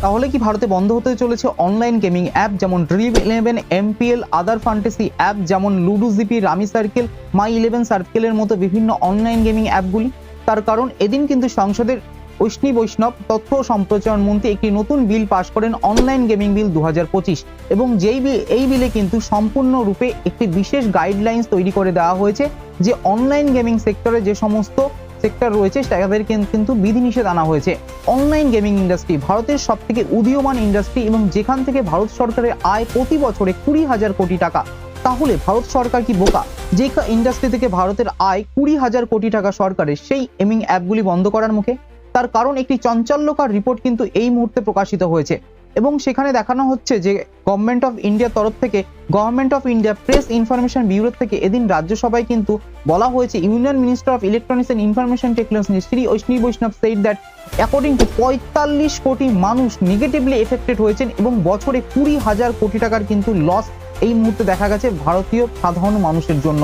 তাহলে কি ভারতে বন্ধ হতে চলেছে অনলাইন গেমিং অ্যাপ যেমন Dream11, MPL, আদার ফ্যান্টাসি অ্যাপ যেমন লুডো জিপি, রামি সার্কেল, মাই 11 সার্কেলের মতো বিভিন্ন অনলাইন গেমিং অ্যাপগুলি? তার কারণ এদিন কিন্তু সংসদের অশ্বিনী বৈষ্ণব তথ্য ও সম্প্রচার মন্ত্রী একটি নতুন বিল পাশ করেন, অনলাইন গেমিং বিল 2025, এবং এই বিলে কিন্তু সম্পূর্ণরূপে একটি বিশেষ গাইডলাইন্স তৈরি করে দেওয়া হয়েছে যে অনলাইন গেমিং সেক্টরে যে সমস্ত সেক্টর রয়েছে তাদেরকে কিন্তু বিধিনিষেধ আনা হয়েছে। অনলাইন গেমিং ইন্ডাস্ট্রি ভারতের সব থেকে উদীয়মান ইন্ডাস্ট্রি এবং যেখান থেকে ভারত সরকারের আয় প্রতি বছরে 20,000 কোটি টাকা। তাহলে ভারত সরকার কি বোকা যে ইন্ডাস্ট্রি থেকে ভারতের আয় 20,000 কোটি টাকা সরকারের সেই গেমিং অ্যাপগুলি বন্ধ করার মুখে? তার কারণ একটি চাঞ্চল্যকর রিপোর্ট কিন্তু এই মুহূর্তে প্রকাশিত হয়েছে এবং সেখানে দেখানো হচ্ছে যে গভর্নমেন্ট অফ ইন্ডিয়ার তরফ থেকে, government of India press information bureau থেকে এদিন রাজ্যসভায় কিন্তু বলা হয়েছে, union minister of electronics and information technology Shri Ashwini Vaishnaw said that according to 45 কোটি মানুষ নেগেটিভলি এফেক্টেড হয়েছেন এবং বছরে 20,000 কোটি টাকার কিন্তু লস এই মুহূর্তে দেখা গেছে ভারতীয় সাধারণ মানুষের জন্য।